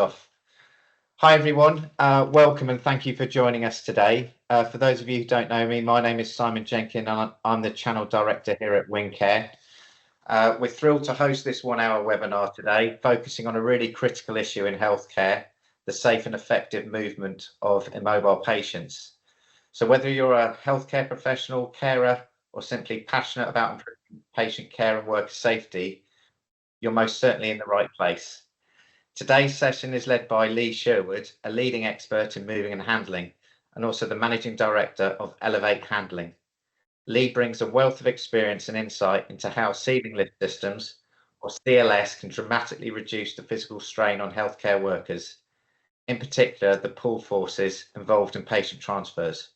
Off. Hi everyone, welcome and thank you for joining us today. For those of you who don't know me, my name is Simon Jenkins and I'm the Channel Director here at Winncare. We're thrilled to host this 1 hour webinar today, focusing on a really critical issue in healthcare, the safe and effective movement of immobile patients. So whether you're a healthcare professional, carer, or simply passionate about improving patient care and worker safety, you're most certainly in the right place. Today's session is led by Lee Sherwood, a leading expert in moving and handling, and also the Managing Director of Elevate Handling. Lee brings a wealth of experience and insight into how ceiling lift systems, or CLS, can dramatically reduce the physical strain on healthcare workers, in particular the pull forces involved in patient transfers.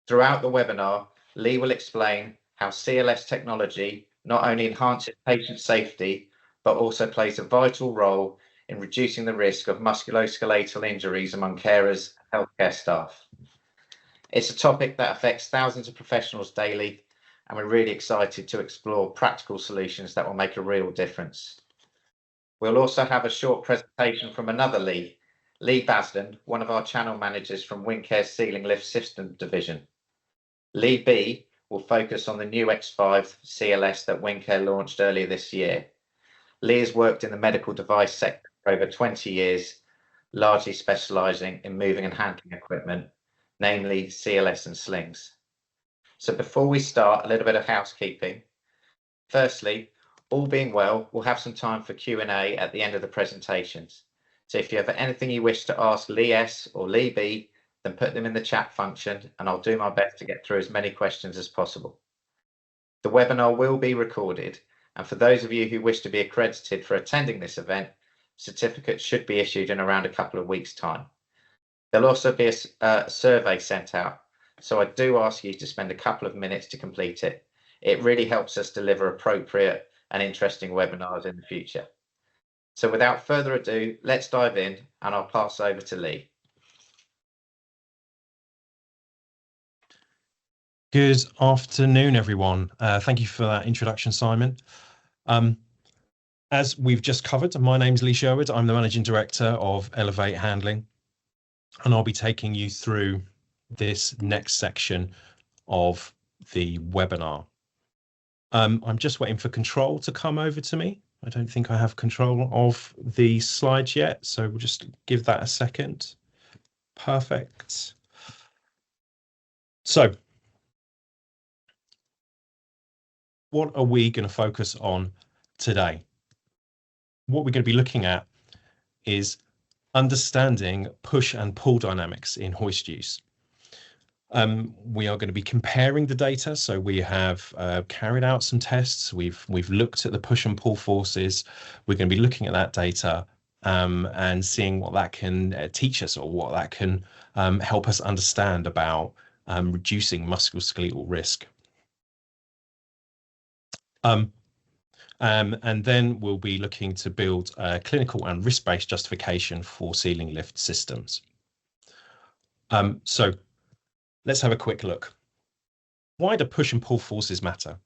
Throughout the webinar, Lee will explain how CLS technology not only enhances patient safety, but also plays a vital role in reducing the risk of musculoskeletal injuries among carers and healthcare staff. It's a topic that affects thousands of professionals daily, and we're really excited to explore practical solutions that will make a real difference. We'll also have a short presentation from another Lee Basden, one of our channel managers from Winncare's Ceiling Lift System division. Lee B will focus on the new X5 CLS that Winncare launched earlier this year. Lee has worked in the medical device sector for over 20 years, largely specialising in moving and handling equipment, namely CLS and slings. So before we start, a little bit of housekeeping. Firstly, all being well, we'll have some time for Q&A at the end of the presentations. So if you have anything you wish to ask Lee S or Lee B, then put them in the chat function and I'll do my best to get through as many questions as possible. The webinar will be recorded, and for those of you who wish to be accredited for attending this event, certificates should be issued in around a couple of weeks' time. There'll also be a survey sent out, so I do ask you to spend a couple of minutes to complete it. It really helps us deliver appropriate and interesting webinars in the future. So without further ado, let's dive in and I'll pass over to Lee. Good afternoon, everyone. Thank you for that introduction, Simon. As we've just covered, my name's Lee Sherwood. I'm the Managing Director of Elevate Handling, and I'll be taking you through this next section of the webinar. I'm just waiting for control to come over to me. I don't think I have control of the slides yet, so we'll just give that a second. Perfect. So, what are we going to focus on today? What we're going to be looking at is understanding push and pull dynamics in hoist use. We are going to be comparing the data. So we have carried out some tests. We've looked at the push and pull forces. We're going to be looking at that data and seeing what that can teach us, or what that can help us understand about reducing musculoskeletal risk. And then we'll be looking to build a clinical and risk-based justification for ceiling lift systems. So let's have a quick look. Why do push and pull forces matter?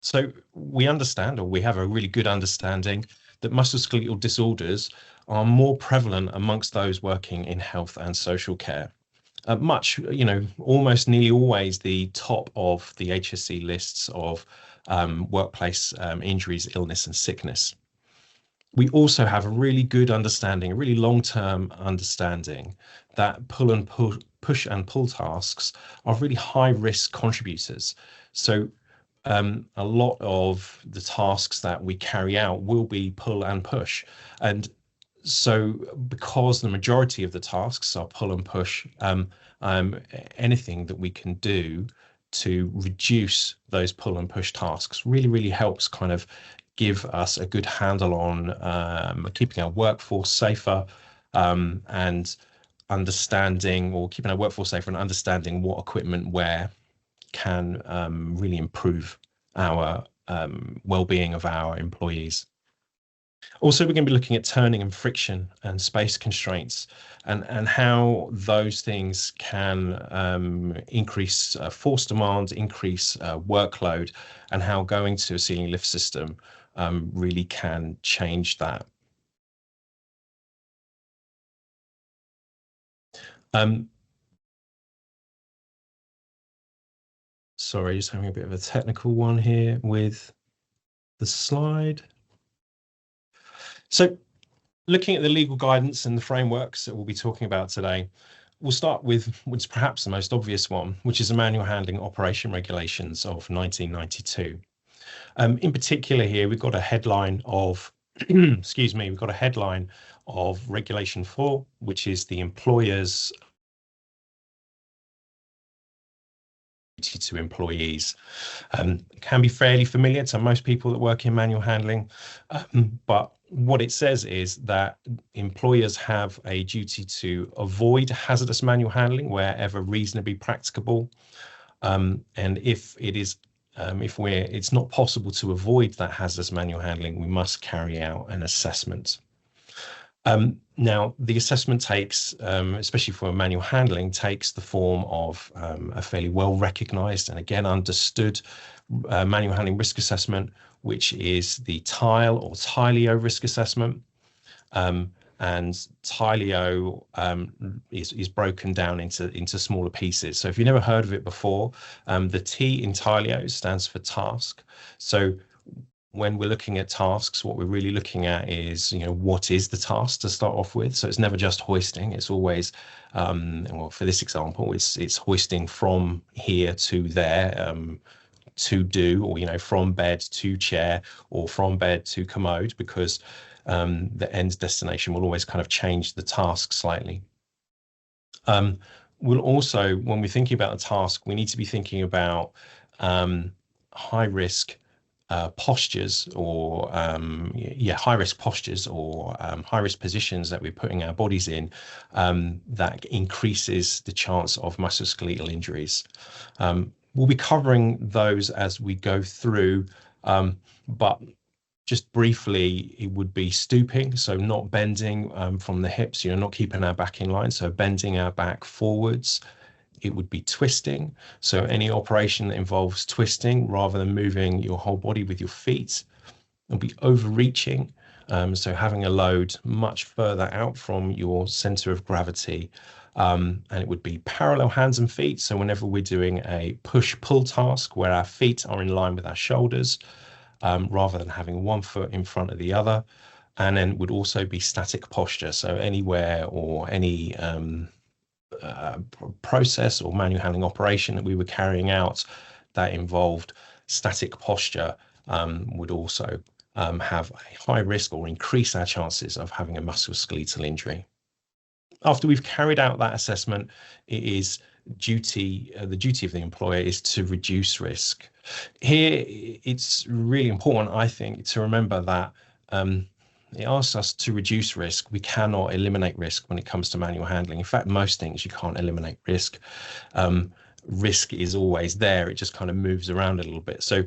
So we understand, or we have a really good understanding, that musculoskeletal disorders are more prevalent amongst those working in health and social care. Almost nearly always the top of the HSC lists of workplace injuries, illness and sickness. We also have a really good understanding, a really long-term understanding, that push and pull tasks are really high-risk contributors. So a lot of the tasks that we carry out will be pull and push. And so because the majority of the tasks are pull and push, anything that we can do to reduce those pull and push tasks really helps kind of give us a good handle on keeping our workforce safer, and understanding, or keeping our workforce safer and understanding what equipment where can really improve our well-being of our employees. Also, we're going to be looking at turning and friction and space constraints, and how those things can increase force demand, increase workload, and how going to a ceiling lift system really can change that. Um, sorry, just having a bit of a technical one here with the slide. So looking at the legal guidance and the frameworks that we'll be talking about today, we'll start with what's perhaps the most obvious one, which is the Manual Handling Operation Regulations of 1992. In particular here, we've got a headline of, excuse me, we've got a headline of Regulation 4, which is the employer's duty to employees. Can be fairly familiar to most people that work in manual handling, but what it says is that employers have a duty to avoid hazardous manual handling wherever reasonably practicable. And if it is, it's not possible to avoid that hazardous manual handling, we must carry out an assessment. Now, the assessment takes, especially for manual handling, takes the form of a fairly well recognized and again understood manual handling risk assessment, which is the TILE or TILEO risk assessment. And TILEO is broken down into smaller pieces. So if you've never heard of it before, the T in TILEO stands for task. So when we're looking at tasks, what we're really looking at is, what is the task to start off with? So it's never just hoisting. It's always, well, for this example, it's hoisting from here to there, to do, or, from bed to chair or from bed to commode, because the end destination will always kind of change the task slightly. We'll also, when we're thinking about a task, we need to be thinking about high risk postures or high risk postures or high risk positions that we're putting our bodies in that increases the chance of musculoskeletal injuries. We'll be covering those as we go through, but just briefly, it would be stooping, so not bending from the hips, not keeping our back in line, so bending our back forwards. It would be twisting, so any operation that involves twisting rather than moving your whole body with your feet. It'll be overreaching, so having a load much further out from your center of gravity. And it would be parallel hands and feet, so whenever we're doing a push-pull task where our feet are in line with our shoulders, rather than having one foot in front of the other. And then would also be static posture, so anywhere or any process or manual handling operation that we were carrying out that involved static posture would also have a high risk or increase our chances of having a musculoskeletal injury. After we've carried out that assessment, it is the duty of the employer is to reduce risk. Here, it's really important, I think, to remember that it asks us to reduce risk. We cannot eliminate risk when it comes to manual handling. In fact, most things you can't eliminate risk. Risk is always there. It just kind of moves around a little bit. So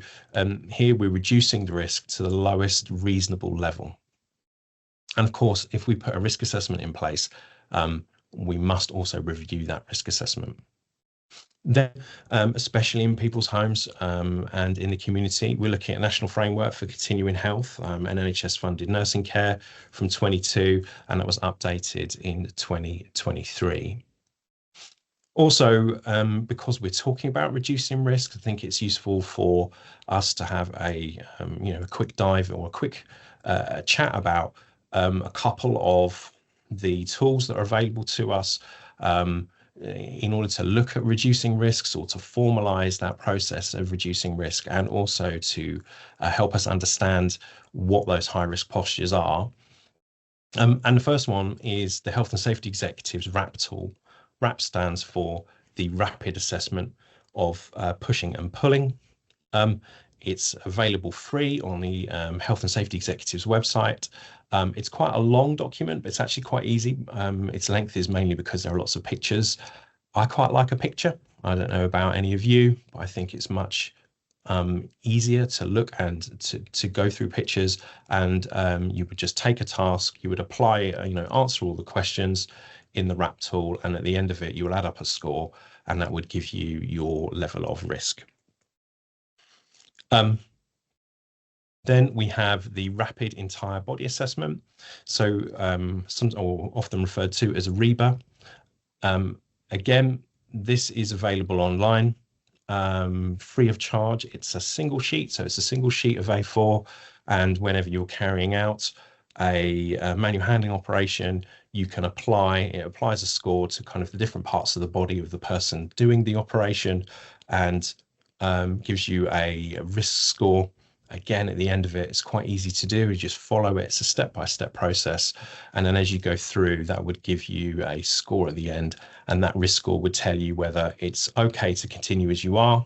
here we're reducing the risk to the lowest reasonable level. And of course, if we put a risk assessment in place, we must also review that risk assessment. Then, especially in people's homes and in the community, we're looking at a national framework for continuing health and NHS-funded nursing care from 22, and that was updated in 2023. Also, because we're talking about reducing risk, I think it's useful for us to have a quick dive or a quick chat about a couple of the tools that are available to us in order to look at reducing risks or to formalize that process of reducing risk, and also to help us understand what those high risk postures are. And the first one is the Health and Safety Executive's RAP tool. RAP stands for the Rapid Assessment of Pushing and Pulling. It's available free on the Health and Safety Executive's website. It's quite a long document, but it's actually quite easy. Its length is mainly because there are lots of pictures. I quite like a picture. I don't know about any of you, but I think it's much easier to look and to go through pictures. And you would just take a task, you would apply, answer all the questions in the RAP tool, and at the end of it, you will add up a score, and that would give you your level of risk. Then we have the rapid entire body assessment. So often referred to as REBA. Again, this is available online, free of charge. It's a single sheet, so it's a single sheet of A4, and whenever you're carrying out a manual handling operation, you can it applies a score to kind of the different parts of the body of the person doing the operation, and gives you a risk score. Again, at the end of it, it's quite easy to do. You just follow it. It's a step-by-step process. And then as you go through, that would give you a score at the end. And that risk score would tell you whether it's okay to continue as you are,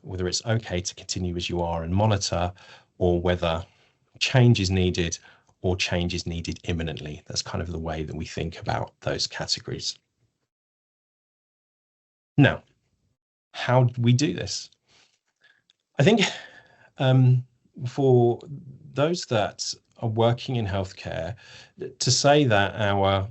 whether it's okay to continue as you are and monitor, or whether change is needed or change is needed imminently. That's kind of the way that we think about those categories. Now, how do we do this? I think for those that are working in healthcare, to say that our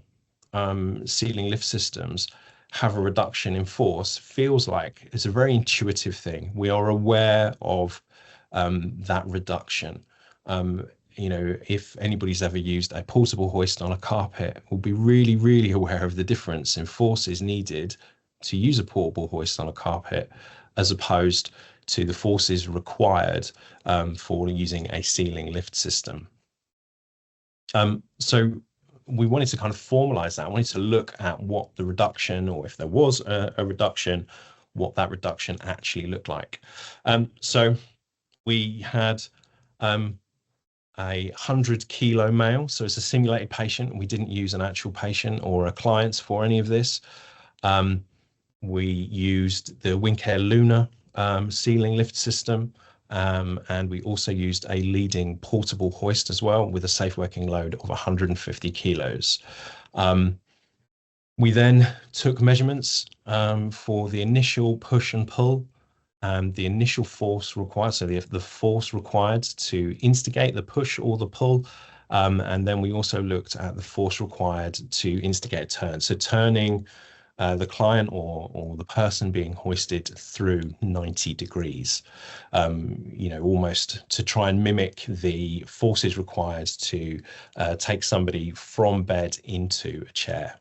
ceiling lift systems have a reduction in force feels like it's a very intuitive thing. We are aware of that reduction. If anybody's ever used a portable hoist on a carpet, will be really, really aware of the difference in forces needed to use a portable hoist on a carpet as opposed to the forces required for using a ceiling lift system. So we wanted to kind of formalize that. I wanted to look at what the reduction, or if there was a reduction, what that reduction actually looked like. So we had a 100-kilo male, so it's a simulated patient. We didn't use an actual patient or a client for any of this. We used the Winncare Luna ceiling lift system, and we also used a leading portable hoist as well with a safe working load of 150 kilos. We then took measurements for the initial push and pull, the initial force required, so the force required to instigate the push or the pull, and then we also looked at the force required to instigate a turn, so turning the client or the person being hoisted through 90 degrees, almost to try and mimic the forces required to take somebody from bed into a chair.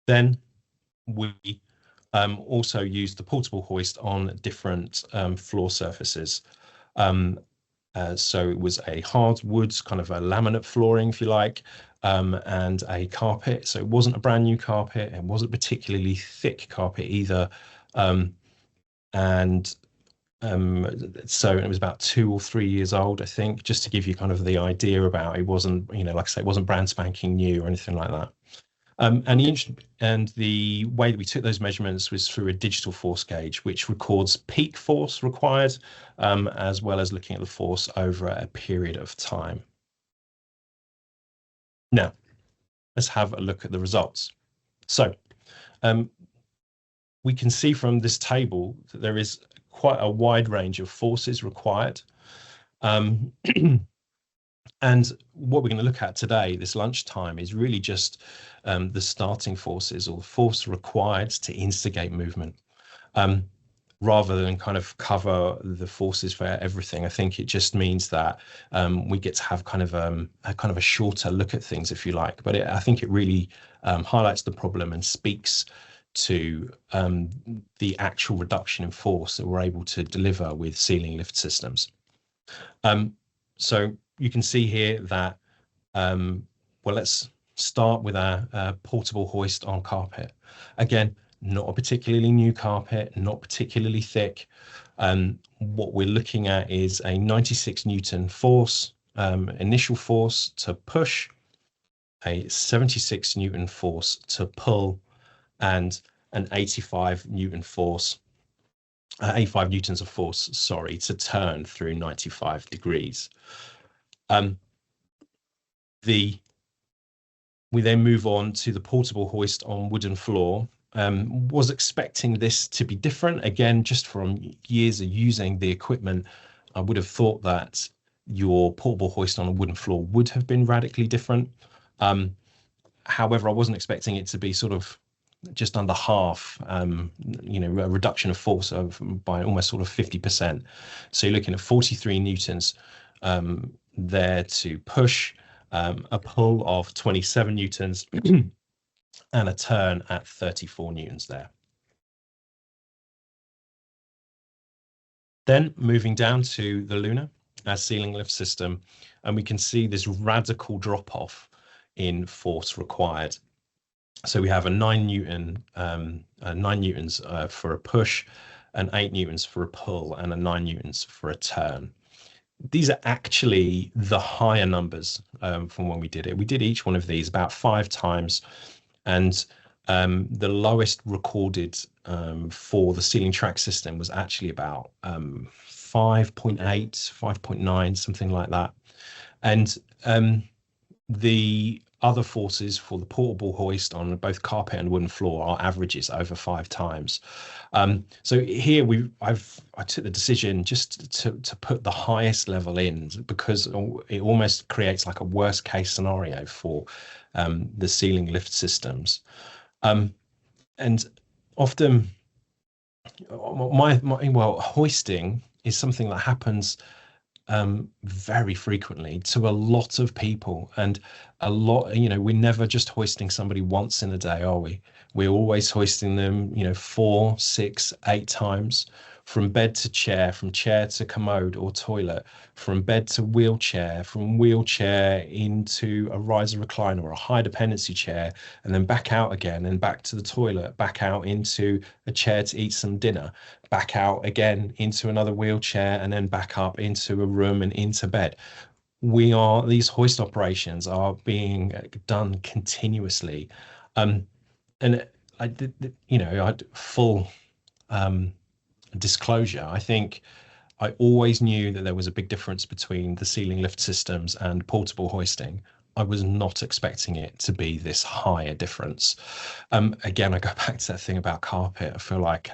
Then we also used the portable hoist on different floor surfaces. So it was a hardwood, kind of a laminate flooring, if you like, and a carpet. So it wasn't a brand new carpet. It wasn't particularly thick carpet either. So it was about 2 or 3 years old, I think, just to give you kind of the idea about it. Wasn't, like I say, it wasn't brand spanking new or anything like that. And the way that we took those measurements was through a digital force gauge, which records peak force required, as well as looking at the force over a period of time. Now, let's have a look at the results. So we can see from this table that there is quite a wide range of forces required. And what we're going to look at today, this lunchtime, is really just the starting forces, or the force required to instigate movement, rather than kind of cover the forces for everything. I think it just means that we get to have kind of a shorter look at things, if you like. But I think it really highlights the problem and speaks to the actual reduction in force that we're able to deliver with ceiling lift systems. So you can see here that, well, let's start with our portable hoist on carpet. Again, not a particularly new carpet, not particularly thick. What we're looking at is a 96 Newton force, initial force to push, a 76 Newton force to pull, and an 85 Newton force, 85 Newtons of force, sorry, to turn through 95 degrees. We then move on to the portable hoist on wooden floor. Was expecting this to be different. Again, just from years of using the equipment, I would have thought that your portable hoist on a wooden floor would have been radically different. However, I wasn't expecting it to be sort of just under half, a reduction of force by almost sort of 50%. So you're looking at 43 Newtons there to push, a pull of 27 newtons and a turn at 34 newtons there. Then moving down to the Luna, our ceiling lift system, and we can see this radical drop off in force required. So we have a 9 newtons for a push, an 8 newtons for a pull, and a 9 newtons for a turn. These are actually the higher numbers from when we did it. We did each one of these about 5 times, and the lowest recorded for the ceiling track system was actually about 5.8, 5.9, something like that. And the other forces for the portable hoist on both carpet and wooden floor are averages over 5 times. So here I took the decision just to put the highest level in, because it almost creates like a worst case scenario for the ceiling lift systems. And often hoisting is something that happens very frequently to a lot of people, and we're never just hoisting somebody once in a day, are we? We're always hoisting them 4, 6, 8 times, from bed to chair, from chair to commode or toilet, from bed to wheelchair, from wheelchair into a riser recliner or a high dependency chair, and then back out again and back to the toilet, back out into a chair to eat some dinner, back out again into another wheelchair, and then back up into a room and into bed. These hoist operations are being done continuously. And full disclosure, I think I always knew that there was a big difference between the ceiling lift systems and portable hoisting. I was not expecting it to be this high a difference. Again, I go back to that thing about carpet. I feel like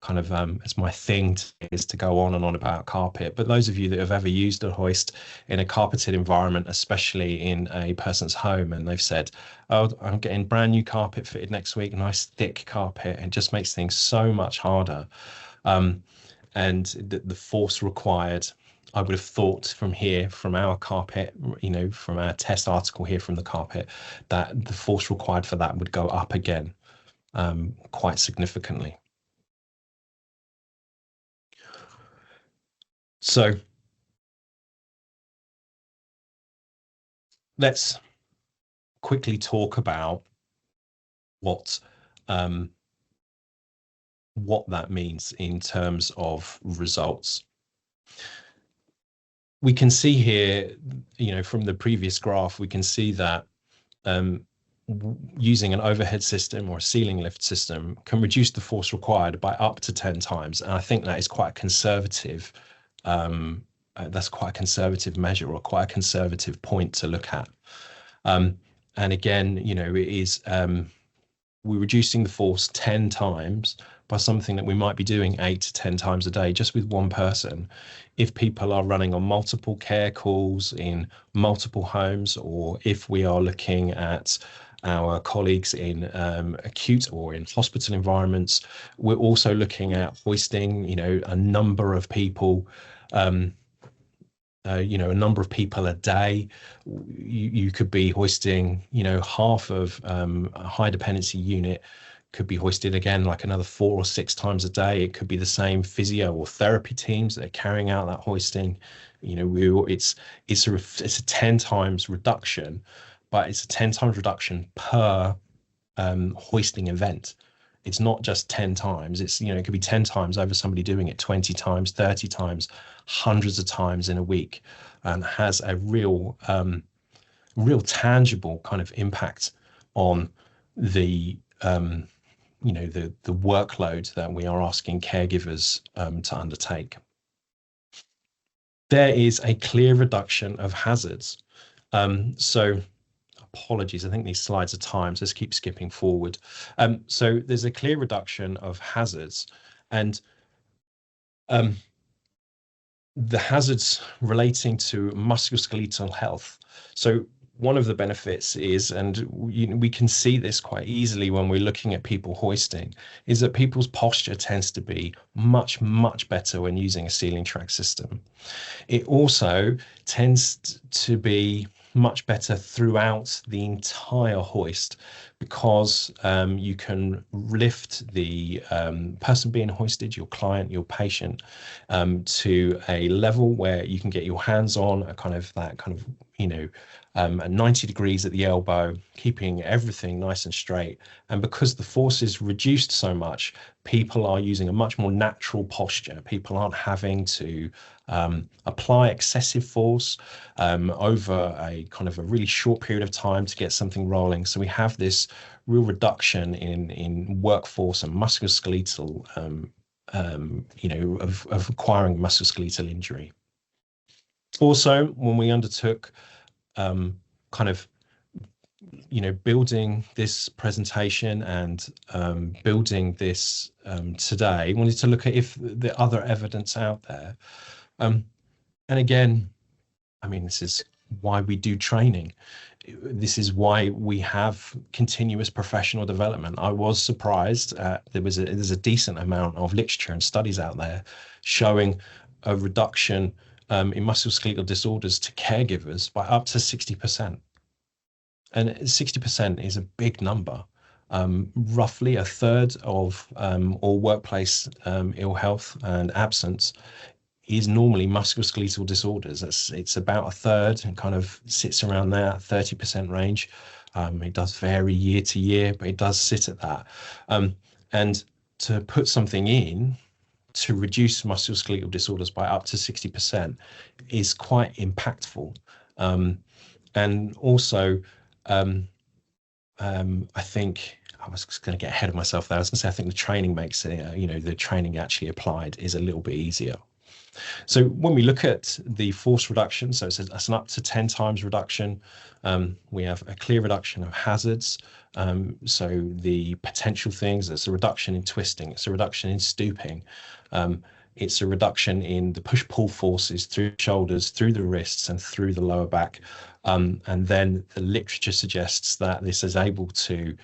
it's my thing is to go on and on about carpet. But those of you that have ever used a hoist in a carpeted environment, especially in a person's home, and they've said, oh, I'm getting brand new carpet fitted next week, nice thick carpet, it just makes things so much harder. And the force required, I would have thought from our carpet, from our test article here from the carpet, that the force required for that would go up again quite significantly. So let's quickly talk about what that means in terms of results. We can see here, from the previous graph, we can see that using an overhead system or a ceiling lift system can reduce the force required by up to 10 times. And I think that is quite a conservative, measure, or quite a conservative point to look at. And again, it is, we're reducing the force 10 times by something that we might be doing 8 to 10 times a day just with one person. If people are running on multiple care calls in multiple homes, or if we are looking at our colleagues in acute or in hospital environments, we're also looking at hoisting, a number of people, a number of people a day. You could be hoisting, half of a high dependency unit could be hoisted again like another 4 or 6 times a day. It could be the same physio or therapy teams that are carrying out that hoisting. It's a 10 times reduction, but it's a 10 times reduction per hoisting event. It's not just 10 times. It's, it could be 10 times over somebody doing it 20 times, 30 times, hundreds of times in a week, and has a real tangible kind of impact on the the workload that we are asking caregivers to undertake. There is a clear reduction of hazards. So apologies, I think these slides are timed, so let's keep skipping forward. So there's a clear reduction of hazards, and the hazards relating to musculoskeletal health. So one of the benefits is, and we can see this quite easily when we're looking at people hoisting, is that people's posture tends to be much, much better when using a ceiling track system. It also tends to be much better throughout the entire hoist, because you can lift the person being hoisted, your client, your patient, to a level where you can get your hands on a kind of that kind of, at 90 degrees at the elbow, keeping everything nice and straight. And because the force is reduced so much, people are using a much more natural posture. People aren't having to apply excessive force over a kind of a really short period of time to get something rolling. So we have this real reduction in workforce and musculoskeletal, of acquiring musculoskeletal injury. Also, when we undertook kind of building this presentation and building this today, wanted to look at if the other evidence out there. And again, I mean, this is why we do training. This is why we have continuous professional development. I was surprised there's a decent amount of literature and studies out there showing a reduction in musculoskeletal disorders to caregivers by up to 60%. And 60% is a big number. Roughly a third of all workplace ill health and absence is normally musculoskeletal disorders. It's about a third and kind of sits around that 30% range. It does vary year to year, but it does sit at that. And to put something in to reduce musculoskeletal disorders by up to 60% is quite impactful. And also, I think I was going to get ahead of myself there. I was going to say, I think the training makes it, the training actually applied is a little bit easier. So when we look at the force reduction, so it's an up to 10 times reduction. We have a clear reduction of hazards. So the potential things, it's a reduction in twisting, it's a reduction in stooping. It's a reduction in the push-pull forces through the shoulders, through the wrists, and through the lower back. And then the literature suggests that this is able to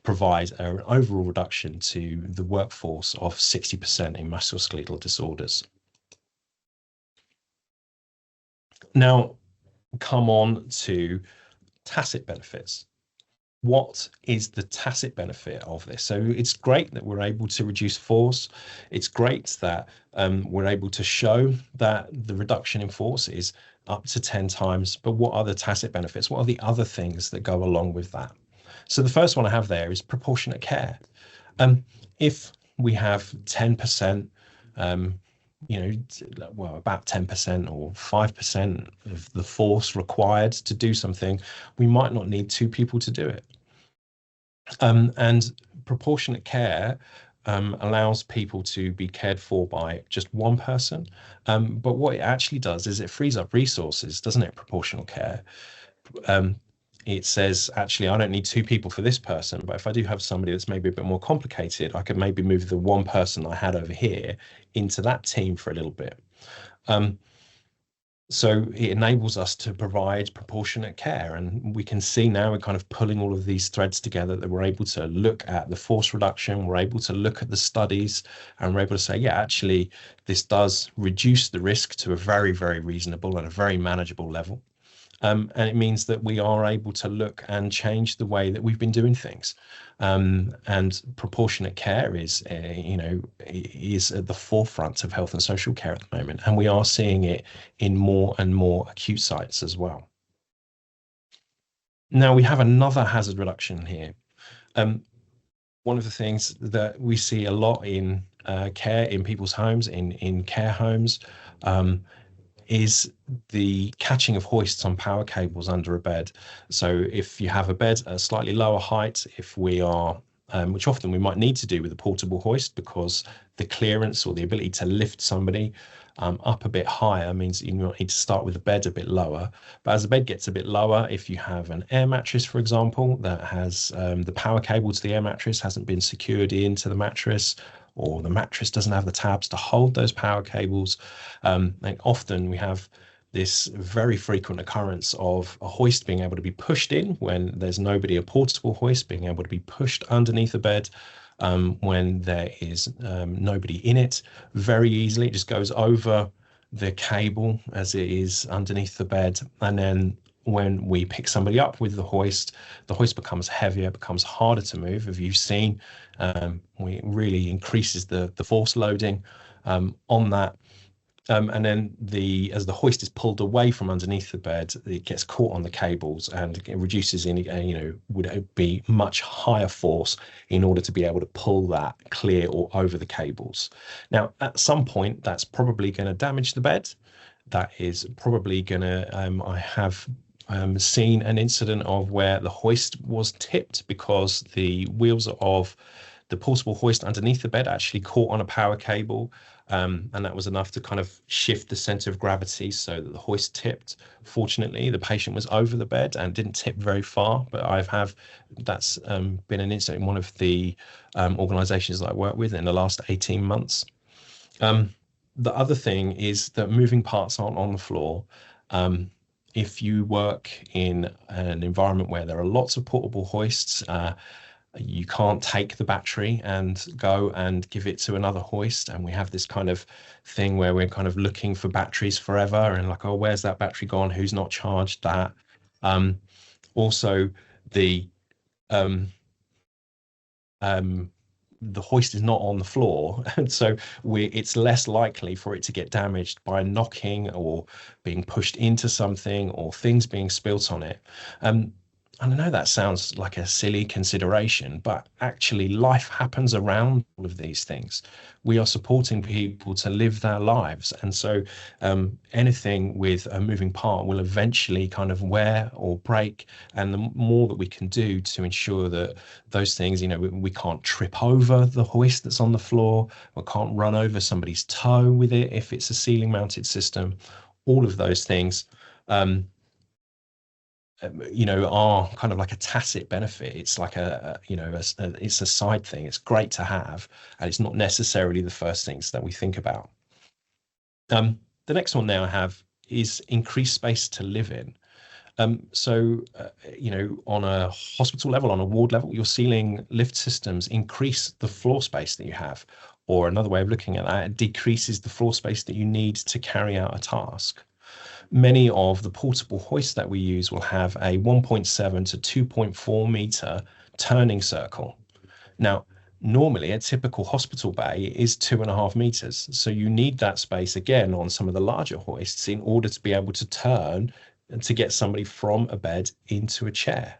provide an overall reduction to the workforce of 60% in musculoskeletal disorders. Now, come on to tacit benefits. What is the tacit benefit of this? So it's great that we're able to reduce force. It's great that we're able to show that the reduction in force is up to 10 times, but what are the tacit benefits? What are the other things that go along with that? So the first one I have there is proportionate care. If we have 10%, about 10% or 5% of the force required to do something, we might not need two people to do it. And proportionate care allows people to be cared for by just one person. But what it actually does is it frees up resources, doesn't it? Proportional care. It says, actually, I don't need two people for this person, but if I do have somebody that's maybe a bit more complicated, I could maybe move the one person I had over here into that team for a little bit. So it enables us to provide proportionate care. And we can see now we're kind of pulling all of these threads together, that we're able to look at the force reduction, we're able to look at the studies, and we're able to say, yeah, actually, this does reduce the risk to a very, very reasonable and a very manageable level. And it means that we are able to look and change the way that we've been doing things. And proportionate care is at the forefront of health and social care at the moment. And we are seeing it in more and more acute sites as well. Now we have another hazard reduction here. One of the things that we see a lot in care in people's homes, in care homes, is the catching of hoists on power cables under a bed. So if you have a bed at a slightly lower height, if we are, which often we might need to do with a portable hoist, because the clearance or the ability to lift somebody up a bit higher means that you might need to start with the bed a bit lower. But as the bed gets a bit lower, if you have an air mattress, for example, that has the power cable to the air mattress hasn't been secured into the mattress, or the mattress doesn't have the tabs to hold those power cables. And often we have this very frequent occurrence of a hoist being able to be pushed in when there's nobody, a portable hoist being able to be pushed underneath a bed when there is nobody in it very easily. It just goes over the cable as it is underneath the bed. And then when we pick somebody up with the hoist becomes heavier, becomes harder to move. If you've seen, it really increases the force loading on that. And then as the hoist is pulled away from underneath the bed, it gets caught on the cables and it reduces in, would be much higher force in order to be able to pull that clear or over the cables. Now, at some point, that's probably going to damage the bed. That is probably going to, I have seen an incident of where the hoist was tipped because the wheels of the portable hoist underneath the bed actually caught on a power cable, and that was enough to kind of shift the center of gravity so that the hoist tipped. Fortunately, the patient was over the bed and didn't tip very far, but that's been an incident in one of the organizations that I work with in the last 18 months. The other thing is that moving parts aren't on the floor. If you work in an environment where there are lots of portable hoists, you can't take the battery and go and give it to another hoist. And we have this kind of thing where we're kind of looking for batteries forever and like, oh, where's that battery gone? Who's not charged that? Also, the hoist is not on the floor, and so it's less likely for it to get damaged by knocking or being pushed into something or things being spilt on it. And I know that sounds like a silly consideration, but actually life happens around all of these things. We are supporting people to live their lives. And so anything with a moving part will eventually kind of wear or break. And the more that we can do to ensure that those things, we can't trip over the hoist that's on the floor, or can't run over somebody's toe with it if it's a ceiling mounted system, all of those things are kind of like a tacit benefit. It's like it's a side thing. It's great to have, and it's not necessarily the first things that we think about. The next one now I have is increased space to live in. So on a hospital level, on a ward level, your ceiling lift systems increase the floor space that you have, or another way of looking at that, it decreases the floor space that you need to carry out a task. Many of the portable hoists that we use will have a 1.7 to 2.4 meter turning circle. Now, normally a typical hospital bay is 2.5 meters. So you need that space again on some of the larger hoists in order to be able to turn and to get somebody from a bed into a chair.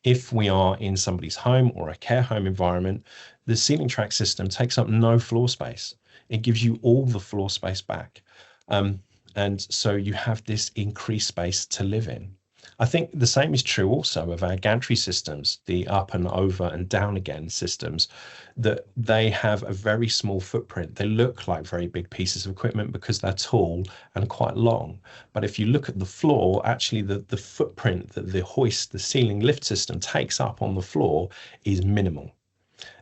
If we are in somebody's home or a care home environment, the ceiling track system takes up no floor space. It gives you all the floor space back. And so you have this increased space to live in. I think the same is true also of our gantry systems, the up and over and down again systems, that they have a very small footprint. They look like very big pieces of equipment because they're tall and quite long. But if you look at the floor, actually the footprint that the ceiling lift system takes up on the floor is minimal.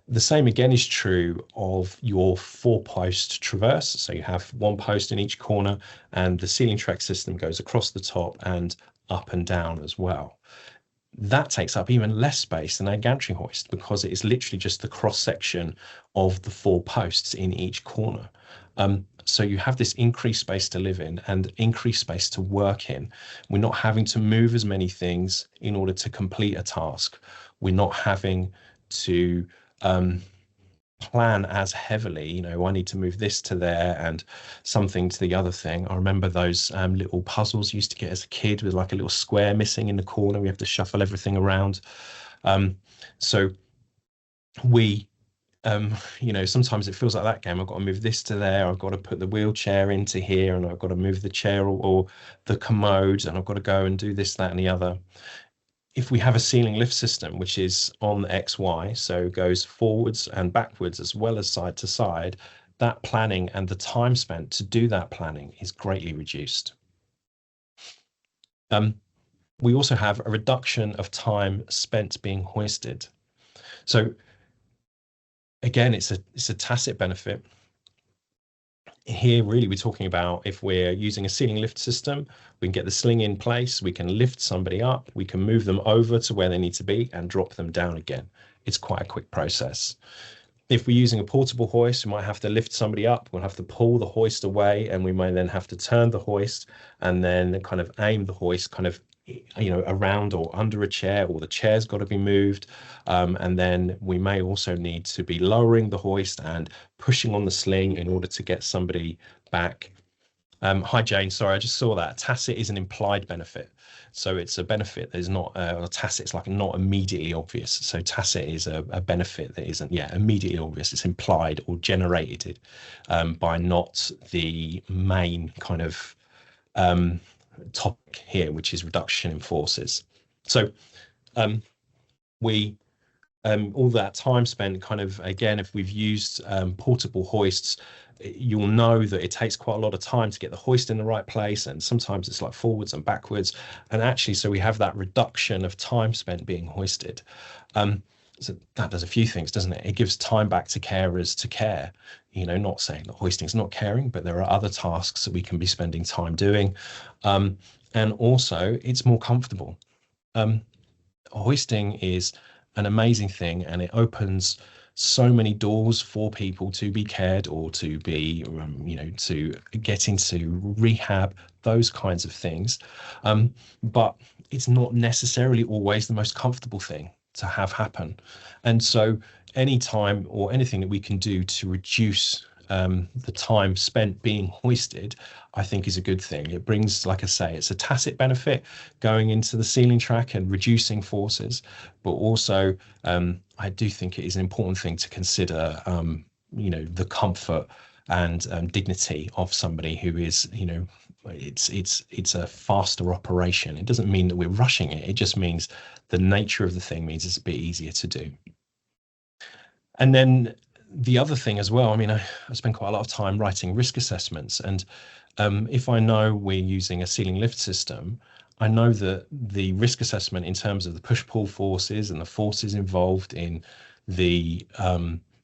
The same again is true of your 4-post traverse. So you have one post in each corner and the ceiling track system goes across the top and up and down as well. That takes up even less space than a gantry hoist because it is literally just the cross section of the 4 posts in each corner. So you have this increased space to live in and increased space to work in. We're not having to move as many things in order to complete a task. We're not having to plan as heavily, I need to move this to there and something to the other thing. I remember those little puzzles you used to get as a kid with like a little square missing in the corner. We have to shuffle everything around. So we, sometimes it feels like that game. I've got to move this to there. I've got to put the wheelchair into here and I've got to move the chair or the commode and I've got to go and do this, that and the other. If we have a ceiling lift system, which is on XY, so goes forwards and backwards as well as side to side, that planning and the time spent to do that planning is greatly reduced. We also have a reduction of time spent being hoisted. So again, it's a tacit benefit. Here, really, we're talking about if we're using a ceiling lift system, we can get the sling in place, we can lift somebody up, we can move them over to where they need to be and drop them down again. It's quite a quick process. If we're using a portable hoist, we might have to lift somebody up. We'll have to pull the hoist away, and we may then have to turn the hoist and then kind of aim the hoist kind of, around or under a chair, or the chair's got to be moved. And then we may also need to be lowering the hoist and pushing on the sling in order to get somebody back. Hi, Jane. Sorry, I just saw that. Tacit is an implied benefit. So it's a benefit that is not, or tacit's like not immediately obvious. So tacit is a benefit that isn't, immediately obvious. It's implied or generated by not the main kind of topic here, which is reduction in forces. So we all that time spent kind of, again, if we've used portable hoists, you'll know that it takes quite a lot of time to get the hoist in the right place, and sometimes it's like forwards and backwards. And actually, so we have that reduction of time spent being hoisted. So that does a few things, doesn't it? It gives time back to carers to care. Not saying that hoisting is not caring, but there are other tasks that we can be spending time doing. And also, it's more comfortable. Hoisting is an amazing thing, and it opens so many doors for people to be cared, or to be, to get into rehab, those kinds of things. But it's not necessarily always the most comfortable thing to have happen. And so any time or anything that we can do to reduce the time spent being hoisted, I think is a good thing. It brings, like I say, it's a tacit benefit going into the ceiling track and reducing forces, but also I do think it is an important thing to consider, the comfort and dignity of somebody who is, it's a faster operation. It doesn't mean that we're rushing it. It just means the nature of the thing means it's a bit easier to do. And then the other thing as well, I spend quite a lot of time writing risk assessments, and if I know we're using a ceiling lift system, I know that the risk assessment in terms of the push-pull forces and the forces involved in the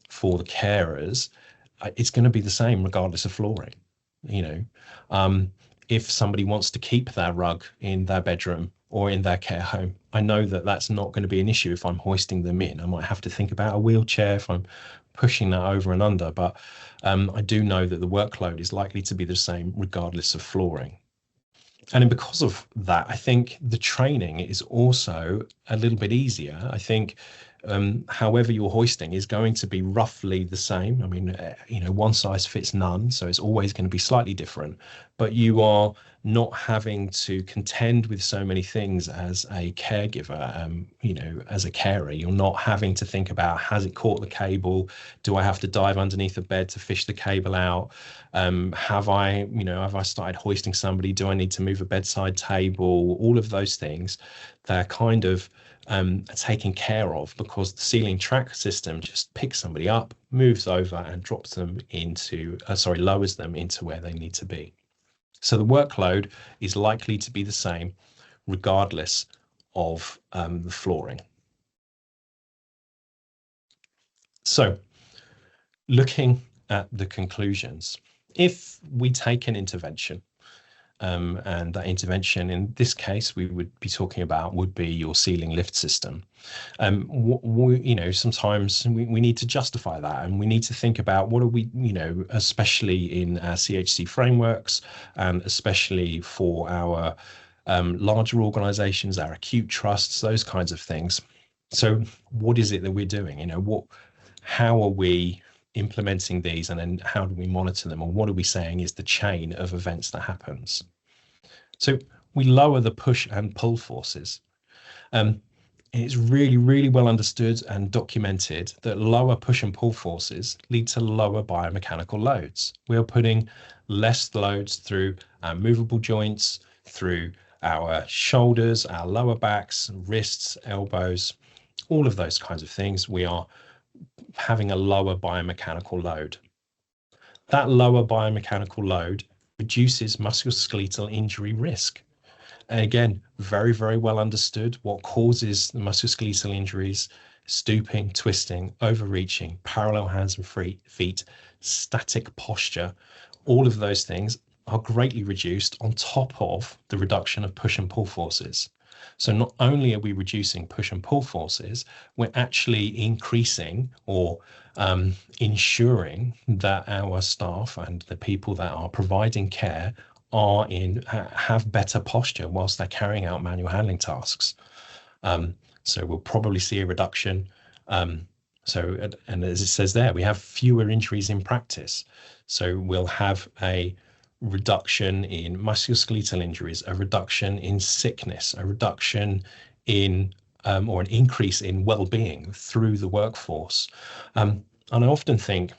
for the carers, it's going to be the same regardless of flooring. If somebody wants to keep their rug in their bedroom or in their care home, I know that that's not going to be an issue if I'm hoisting them in. I might have to think about a wheelchair if I'm pushing that over and under, but I do know that the workload is likely to be the same regardless of flooring. And then because of that, I think the training is also a little bit easier. I think however you're hoisting is going to be roughly the same. One size fits none, so it's always going to be slightly different, but you are not having to contend with so many things as a caregiver. As a carer, you're not having to think about, has it caught the cable? Do I have to dive underneath the bed to fish the cable out? Have I started hoisting somebody? Do I need to move a bedside table? All of those things, they're kind of taken care of, because the ceiling track system just picks somebody up, moves over, and drops them lowers them into where they need to be. So the workload is likely to be the same regardless of the flooring. So looking at the conclusions, if we take an intervention, and that intervention in this case we would be talking about would be your ceiling lift system. Sometimes we need to justify that, and we need to think about what are we, especially in our CHC frameworks, and especially for our larger organizations, our acute trusts, those kinds of things. So what is it that we're doing? How are we implementing these, and then how do we monitor them, or what are we saying is the chain of events that happens? So we lower the push and pull forces. It's really, really well understood and documented that lower push and pull forces lead to lower biomechanical loads. We are putting less loads through our movable joints, through our shoulders, our lower backs, wrists, elbows, all of those kinds of things. We are having a lower biomechanical load. That lower biomechanical load reduces musculoskeletal injury risk. And again, very, very well understood what causes the musculoskeletal injuries: stooping, twisting, overreaching, parallel hands and feet, static posture. All of those things are greatly reduced on top of the reduction of push and pull forces. So not only are we reducing push and pull forces, we're actually increasing or ensuring that our staff and the people that are providing care have better posture whilst they're carrying out manual handling tasks. So we'll probably see a reduction. And as it says there, we have fewer injuries in practice. So we'll have a reduction in musculoskeletal injuries, a reduction in sickness, a reduction in or an increase in well-being through the workforce. And I often think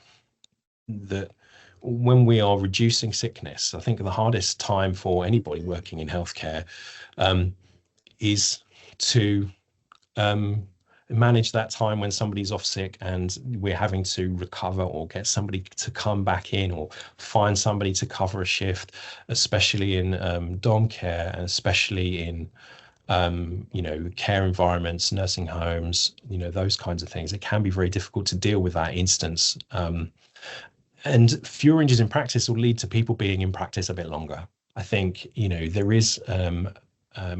that when we are reducing sickness, I think the hardest time for anybody working in healthcare is to manage that time when somebody's off sick and we're having to recover or get somebody to come back in or find somebody to cover a shift, especially in dom care and especially in care environments, nursing homes, those kinds of things. It can be very difficult to deal with that instance. And fewer injuries in practice will lead to people being in practice a bit longer. I think, there is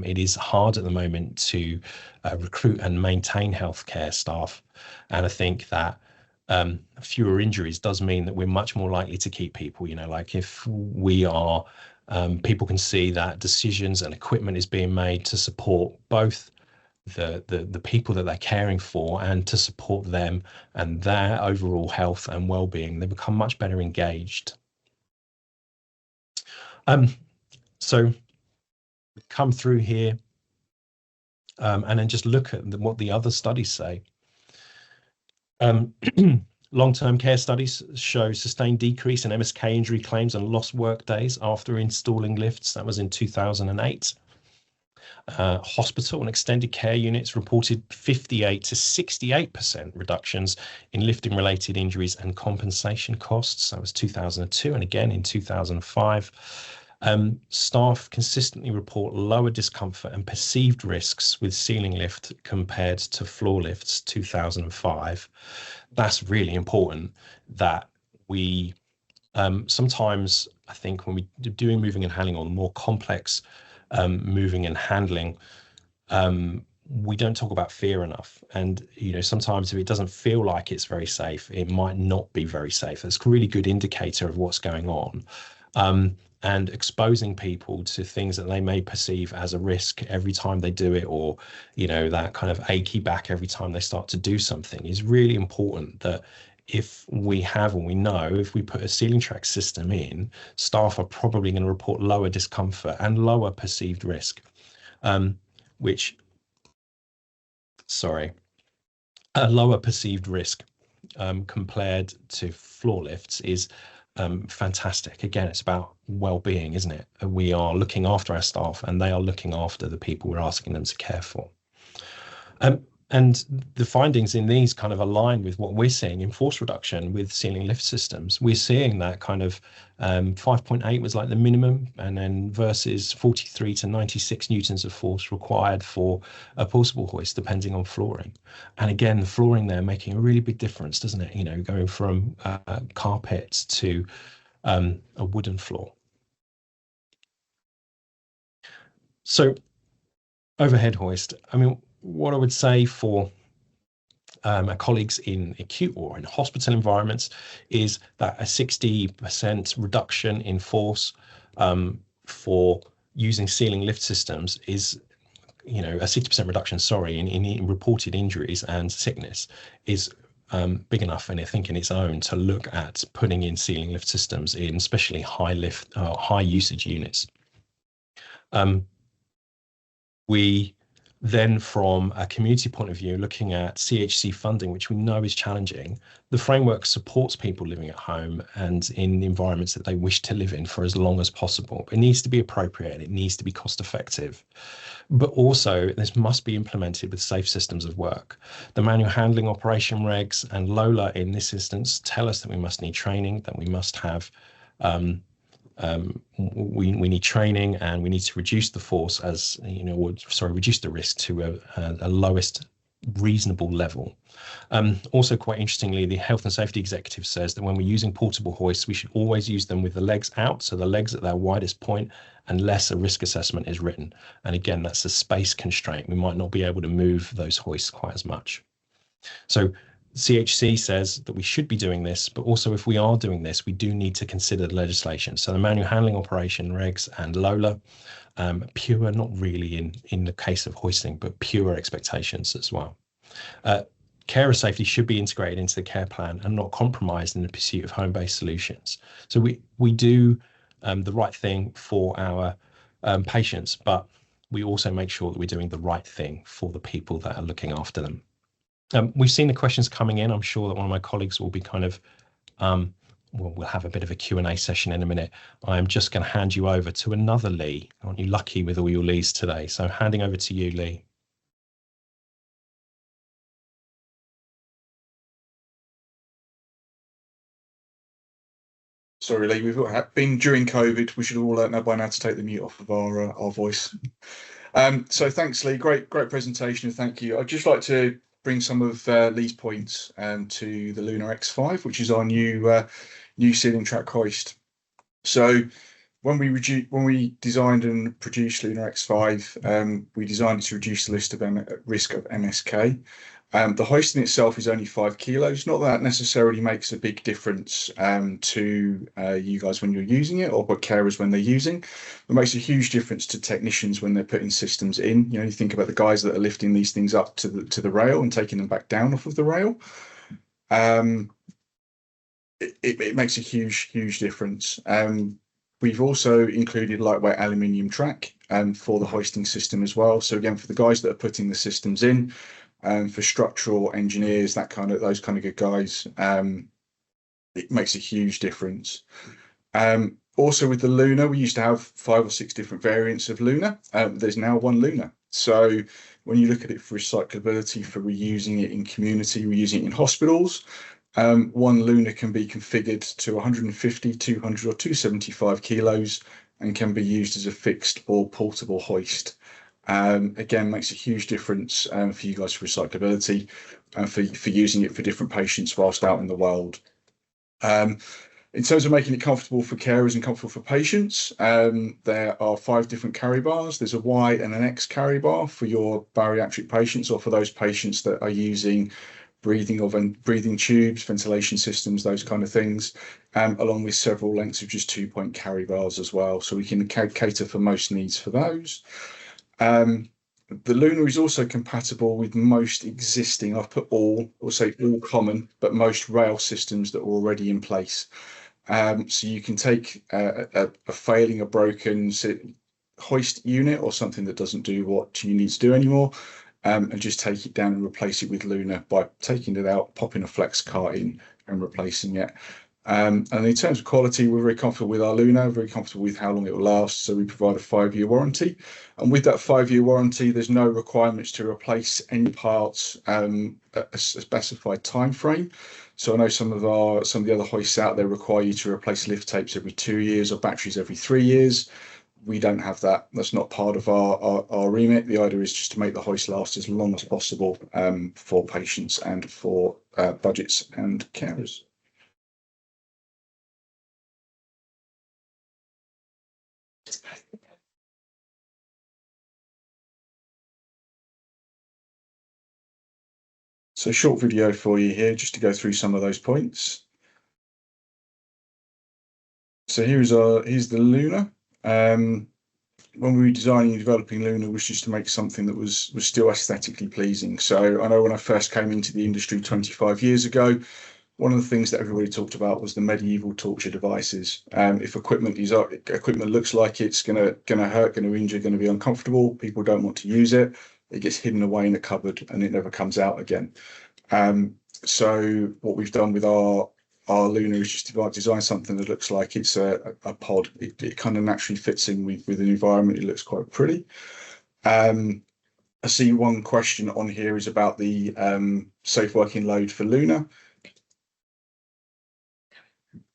it is hard at the moment to recruit and maintain healthcare staff. And I think that fewer injuries does mean that we're much more likely to keep people, like if we are, people can see that decisions and equipment is being made to support both the people that they're caring for and to support them and their overall health and well-being, they become much better engaged. So come through here and then just look at what the other studies say. Long-term care studies show sustained decrease in MSK injury claims and lost work days after installing lifts. That was in 2008. Hospital and extended care units reported 58 to 68% reductions in lifting related injuries and compensation costs. That was 2002 and again in 2005. Staff consistently report lower discomfort and perceived risks with ceiling lift compared to floor lifts 2005. That's really important that we sometimes, I think when we're doing moving and handling or more complex moving and handling, we don't talk about fear enough. And, sometimes if it doesn't feel like it's very safe, it might not be very safe. It's a really good indicator of what's going on. And exposing people to things that they may perceive as a risk every time they do it, or, that kind of achy back every time they start to do something is really important. That if we have, and we know, if we put a ceiling track system in, staff are probably going to report lower discomfort and lower perceived risk, a lower perceived risk compared to floor lifts is fantastic. Again, it's about well-being, isn't it? We are looking after our staff and they are looking after the people we're asking them to care for. And the findings in these kind of align with what we're seeing in force reduction with ceiling lift systems. We're seeing that kind of 5.8 was like the minimum, and then versus 43 to 96 newtons of force required for a pulsable hoist, depending on flooring. And again, the flooring there making a really big difference, doesn't it? Going from carpet to a wooden floor. So overhead hoist, what I would say for our colleagues in acute or in hospital environments is that a 60% reduction in force for using ceiling lift systems is, a 60% reduction, in reported injuries and sickness is big enough, and I think in its own, to look at putting in ceiling lift systems in especially high usage units. We then, from a community point of view, looking at CHC funding, which we know is challenging, the framework supports people living at home and in environments that they wish to live in for as long as possible. It needs to be appropriate, it needs to be cost effective, but also this must be implemented with safe systems of work. The manual handling operation regs and LOLA in this instance tell us that we must need training, that we must have we need training, and we need to reduce the force reduce the risk to a lowest reasonable level. Also, quite interestingly, the health and safety executive says that when we're using portable hoists, we should always use them with the legs out, so the legs at their widest point, unless a risk assessment is written. And again, that's a space constraint. We might not be able to move those hoists quite as much. So CHC says that we should be doing this, but also if we are doing this, we do need to consider the legislation. So the manual handling operation regs and LOLA, pure, not really in the case of hoisting, but pure expectations as well. Carer safety should be integrated into the care plan and not compromised in the pursuit of home-based solutions. So we do the right thing for our patients, but we also make sure that we're doing the right thing for the people that are looking after them. We've seen the questions coming in. I'm sure that one of my colleagues will be kind of, we'll have a bit of a Q&A session in a minute. I'm just going to hand you over to another Lee. Aren't you lucky with all your Lees today? So handing over to you, Lee. Sorry, Lee, we've been during COVID. We should have all learnt now by now to take the mute off of our voice. So thanks, Lee. Great presentation, and thank you. I'd just like to bring some of Lee's points to the Luna X5, which is our new ceiling track hoist. So when we designed and produced Luna X5, we designed it to reduce the risk of MSK. The hoist in itself is only 5 kilos. Not that necessarily makes a big difference to you guys when you're using it, or carers when they're using. It makes a huge difference to technicians when they're putting systems in. You know, you think about the guys that are lifting these things up to the rail and taking them back down off of the rail. It makes a huge difference. We've also included lightweight aluminium track for the hoisting system as well. So again, for the guys that are putting the systems in, for structural engineers, those kind of good guys, it makes a huge difference. Also with the Luna, we used to have 5 or 6 different variants of Luna. There's now one Luna. So when you look at it for recyclability, for reusing it in community, reusing it in hospitals, one Luna can be configured to 150, 200 or 275 kilos and can be used as a fixed or portable hoist. Again, makes a huge difference for you guys for recyclability and for using it for different patients whilst out in the world. In terms of making it comfortable for carers and comfortable for patients, there are 5 different carry bars. There's a Y and an X carry bar for your bariatric patients, or for those patients that are using breathing tubes, ventilation systems, those kind of things, along with several lengths of just 2-point carry bars as well. So we can cater for most needs for those. The Luna is also compatible with most existing, I've put all common, but most rail systems that are already in place. So you can take a broken hoist unit or something that doesn't do what you need to do anymore, and just take it down and replace it with Luna by taking it out, popping a flex cart in and replacing it. And in terms of quality, we're very comfortable with our Luna, very comfortable with how long it will last. So we provide a 5-year warranty. And with that 5-year warranty, there's no requirements to replace any parts at a specified time frame. So I know some of the other hoists out there require you to replace lift tapes every 2 years or batteries every 3 years. We don't have that. That's not part of our remit. The idea is just to make the hoist last as long as possible for patients and for budgets and carers. So a short video for you here just to go through some of those points. So here's the Luna. When we were designing and developing Luna, was just to make something that was still aesthetically pleasing. So I know when I first came into the industry 25 years ago, one of the things that everybody talked about was the medieval torture devices. If equipment looks like it's gonna hurt, gonna injure, gonna be uncomfortable, people don't want to use it. It gets hidden away in a cupboard and it never comes out again. So what we've done with our Luna is just design something that looks like it's a pod. It kind of naturally fits in with an environment. It looks quite pretty. I see one question on here is about the safe working load for Luna.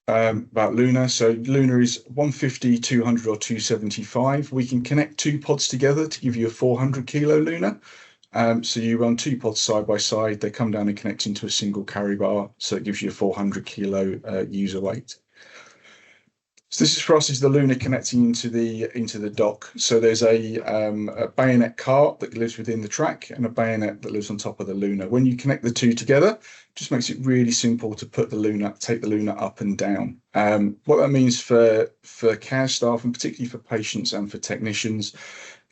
About Luna. So Luna is 150, 200 or 275. We can connect 2 pods together to give you a 400 kilo Luna. So you run 2 pods side by side, they come down and connect into a single carry bar. So it gives you a 400 kilo user weight. So this is for us is the Luna connecting into the dock. So there's a bayonet cart that lives within the track and a bayonet that lives on top of the Luna. When you connect the two together, it just makes it really simple to put take the Luna up and down. What that means for care staff and particularly for patients and for technicians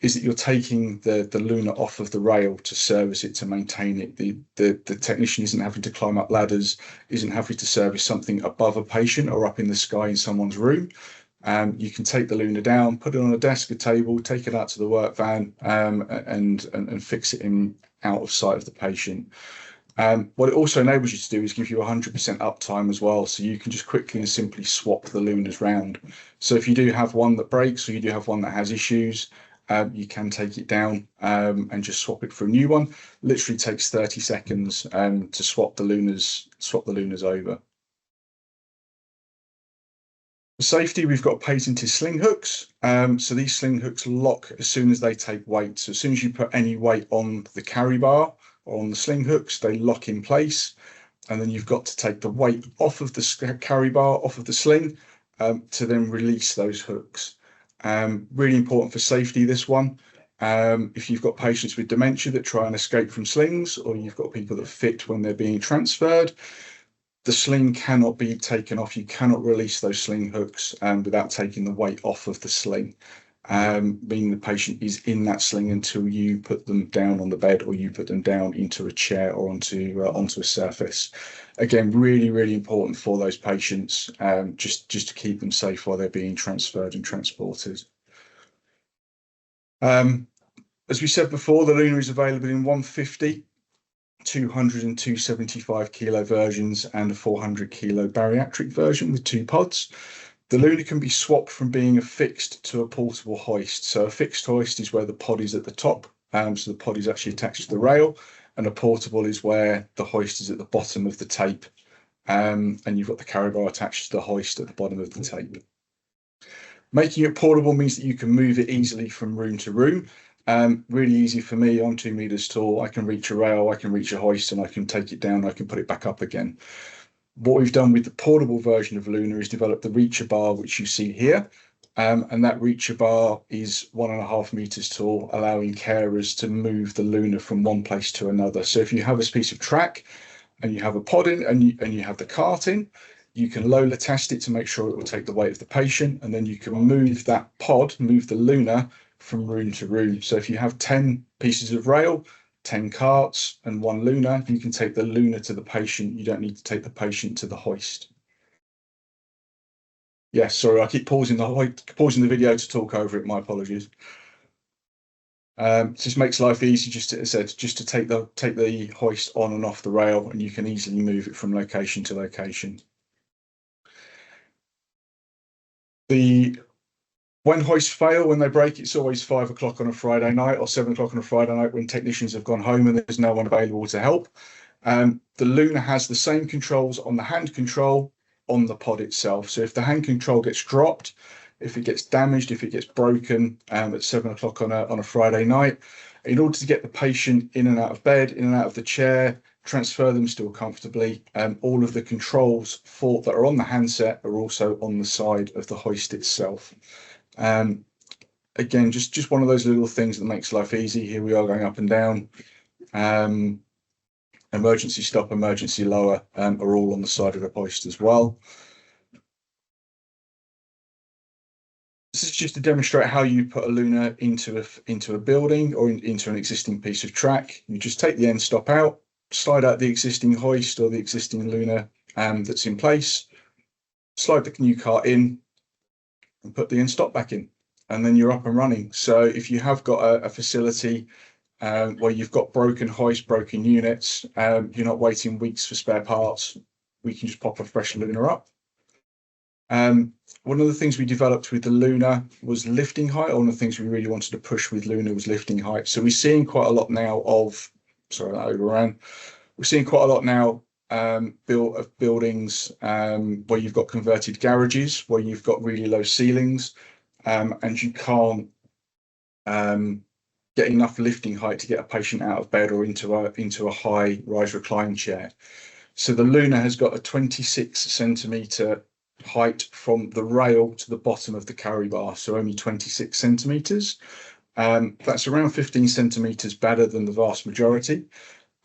is that you're taking the Luna off of the rail to service it, to maintain it. The technician isn't having to climb up ladders, isn't having to service something above a patient or up in the sky in someone's room. You can take the Luna down, put it on a desk, a table, take it out to the work van, and fix it out of sight of the patient. What it also enables you to do is give you 100% uptime as well, so you can just quickly and simply swap the Lunas round. So if you do have one that breaks or you do have one that has issues, you can take it down and just swap it for a new one. Literally takes 30 seconds to swap the Lunas over. For safety, we've got patented sling hooks. So these sling hooks lock as soon as they take weight. So as soon as you put any weight on the carry bar or on the sling hooks, they lock in place. And then you've got to take the weight off of the carry bar, off of the sling, to then release those hooks. Really important for safety, this one. If you've got patients with dementia that try and escape from slings, or you've got people that fit when they're being transferred, the sling cannot be taken off. You cannot release those sling hooks without taking the weight off of the sling, meaning the patient is in that sling until you put them down on the bed or you put them down into a chair or onto a surface. Again, really, really important for those patients, just to keep them safe while they're being transferred and transported. As we said before, the Luna is available in 150, 200 and 275 kilo versions and a 400 kilo bariatric version with 2 pods. The Luna can be swapped from being a fixed to a portable hoist. So a fixed hoist is where the pod is at the top, so the pod is actually attached to the rail, and a portable is where the hoist is at the bottom of the tape, and you've got the carry bar attached to the hoist at the bottom of the tape. Making it portable means that you can move it easily from room to room. Really easy for me. I'm 2 meters tall. I can reach a rail, I can reach a hoist, and I can take it down. I can put it back up again. What we've done with the portable version of Luna is develop the reacher bar, which you see here. And that reacher bar is 1.5 meters tall, allowing carers to move the Luna from one place to another. So if you have a piece of track and you have a pod in and you have the cart in, you can Lola test it to make sure it will take the weight of the patient, and then you can move that pod, move the Luna from room to room. So if you have 10 pieces of rail, 10 carts and 1 Luna, you can take the Luna to the patient. You don't need to take the patient to the hoist. Yes, sorry, I keep pausing the video to talk over it. My apologies. Just makes life easy, just to take the hoist on and off the rail, and you can easily move it from location to location. When hoists fail, when they break, it's always 5 o'clock on a Friday night or 7 o'clock on a Friday night when technicians have gone home and there's no one available to help. The Luna has the same controls on the hand control on the pod itself. So if the hand control gets dropped, if it gets damaged, if it gets broken at 7 o'clock on a Friday night, in order to get the patient in and out of bed, in and out of the chair, transfer them still comfortably, all of the controls that are on the handset are also on the side of the hoist itself. Again, just one of those little things that makes life easy. Here we are going up and down. Emergency stop, emergency lower are all on the side of the hoist as well. This is just to demonstrate how you put a Luna into a building or into an existing piece of track. You just take the end stop out, slide out the existing hoist or the existing Luna that's in place, slide the new cart in, and put the end stop back in, and then you're up and running. So if you have got a facility where you've got broken hoists, broken units, you're not waiting weeks for spare parts, we can just pop a fresh Luna up. One of the things we developed with the Luna was lifting height. One of the things we really wanted to push with Luna was lifting height. So we're seeing quite a lot now of, sorry, that overran. We're seeing quite a lot now buildings where you've got converted garages, where you've got really low ceilings, and you can't get enough lifting height to get a patient out of bed or into a high rise recline chair. So the Luna has got a 26 centimeter height from the rail to the bottom of the carry bar, so only 26 centimeters. That's around 15 centimeters better than the vast majority.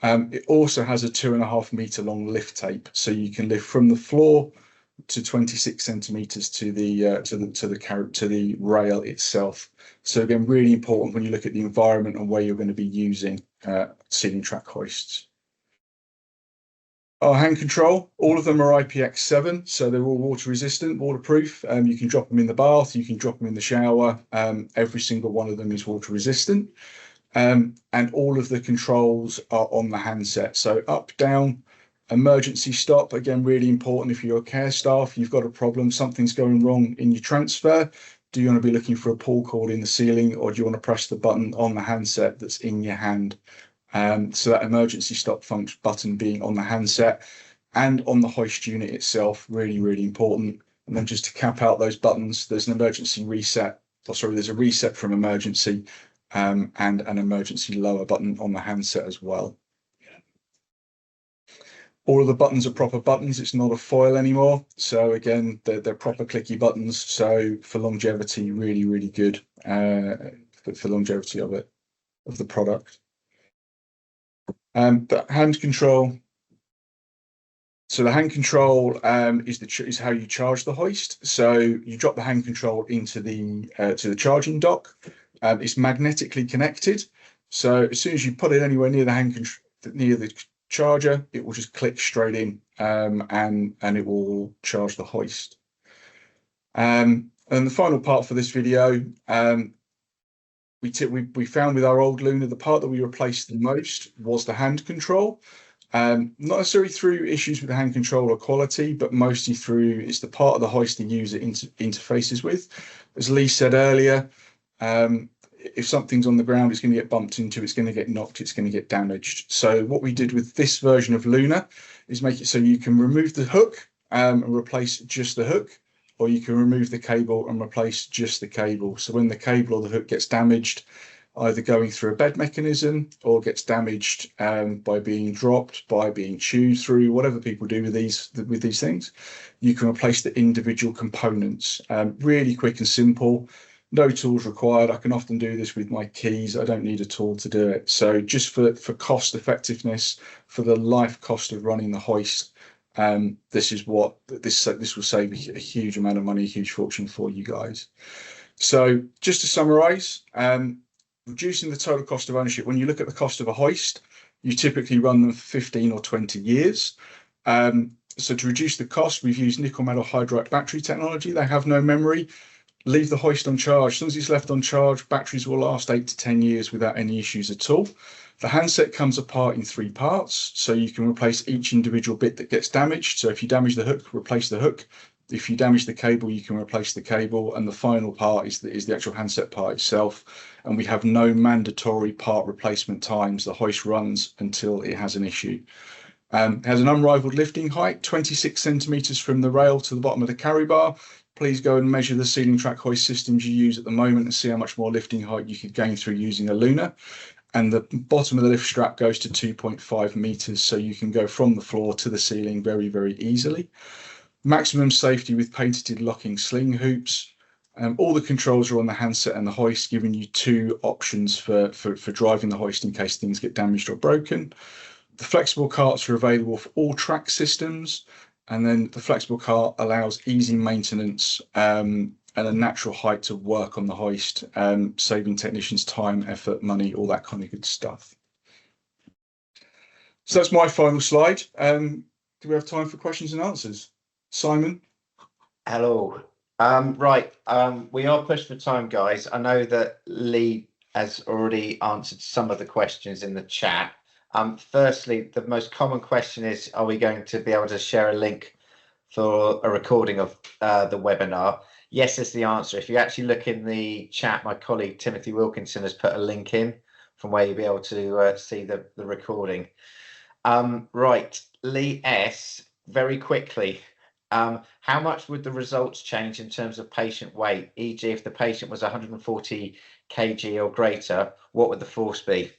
It also has a 2.5 meter long lift tape, so you can lift from the floor to 26 centimeters to the rail itself. So again, really important when you look at the environment and where you're going to be using ceiling track hoists. Our hand control, all of them are IPX7, so they're all water resistant, waterproof. You can drop them in the bath, you can drop them in the shower. Every single one of them is water resistant. And all of the controls are on the handset. So up, down, emergency stop, again, really important. If you're a care staff, you've got a problem, something's going wrong in your transfer. Do you want to be looking for a pull cord in the ceiling, or do you want to press the button on the handset that's in your hand? So that emergency stop function button being on the handset and on the hoist unit itself, really, really important. And then just to cap out those buttons, there's an emergency reset, there's a reset from emergency, and an emergency lower button on the handset as well. All of the buttons are proper buttons. It's not a foil anymore. So again, they're proper clicky buttons. So for longevity, really, really good for longevity of the product. The hand control. So the hand control is how you charge the hoist. So you drop the hand control into the charging dock. It's magnetically connected. So as soon as you put it anywhere near the charger, it will just click straight in, and it will charge the hoist. And the final part for this video, we found with our old Luna, the part that we replaced the most was the hand control. Not necessarily through issues with the hand control or quality, but mostly through it's the part of the hoist the user interfaces with. As Lee said earlier, if something's on the ground, it's going to get bumped into, it's going to get knocked, it's going to get damaged. So what we did with this version of Luna is make it so you can remove the hook and replace just the hook, or you can remove the cable and replace just the cable. So when the cable or the hook gets damaged, either going through a bed mechanism or gets damaged by being dropped, by being chewed through, whatever people do with these things, you can replace the individual components. Really quick and simple. No tools required. I can often do this with my keys. I don't need a tool to do it. So just for cost effectiveness, for the life cost of running the hoist, this will save a huge amount of money, a huge fortune for you guys. So just to summarize, reducing the total cost of ownership. When you look at the cost of a hoist, you typically run them for 15 or 20 years. So to reduce the cost, we've used nickel metal hydride battery technology. They have no memory. Leave the hoist on charge. As long as it's left on charge, batteries will last 8 to 10 years without any issues at all. The handset comes apart in 3 parts, so you can replace each individual bit that gets damaged. So if you damage the hook, replace the hook. If you damage the cable, you can replace the cable. And the final part is the actual handset part itself. And we have no mandatory part replacement times. The hoist runs until it has an issue. It has an unrivaled lifting height, 26 centimeters from the rail to the bottom of the carry bar. Please go and measure the ceiling track hoist systems you use at the moment and see how much more lifting height you could gain through using a Luna. And the bottom of the lift strap goes to 2.5 meters, so you can go from the floor to the ceiling very, very easily. Maximum safety with patented locking sling hoops. All the controls are on the handset and the hoist, giving you 2 options for driving the hoist in case things get damaged or broken. The flexible carts are available for all track systems. And then the flexible cart allows easy maintenance and a natural height to work on the hoist, saving technicians time, effort, money, all that kind of good stuff. So that's my final slide. Do we have time for questions and answers? Simon? Hello. Right. We are pushed for time, guys. I know that Lee has already answered some of the questions in the chat. Firstly, the most common question is, are we going to be able to share a link for a recording of the webinar? Yes is the answer. If you actually look in the chat, my colleague Timothy Wilkinson has put a link in from where you'll be able to see the recording. Right, Lee S, very quickly, how much would the results change in terms of patient weight? E.g., if the patient was 140 kg or greater, what would the force be?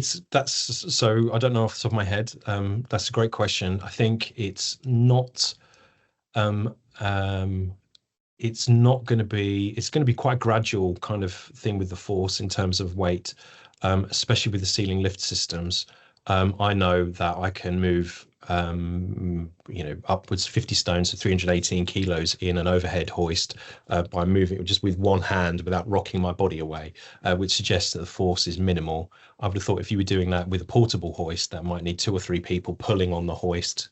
So I don't know off the top of my head. That's a great question. I think it's not it's not going to be, it's going to be quite gradual kind of thing with the force in terms of weight, especially with the ceiling lift systems. I know that I can move, upwards 50 stones to 318 kilos in an overhead hoist by moving just with one hand without rocking my body away, which suggests that the force is minimal. I would have thought if you were doing that with a portable hoist, that might need 2 or 3 people pulling on the hoist.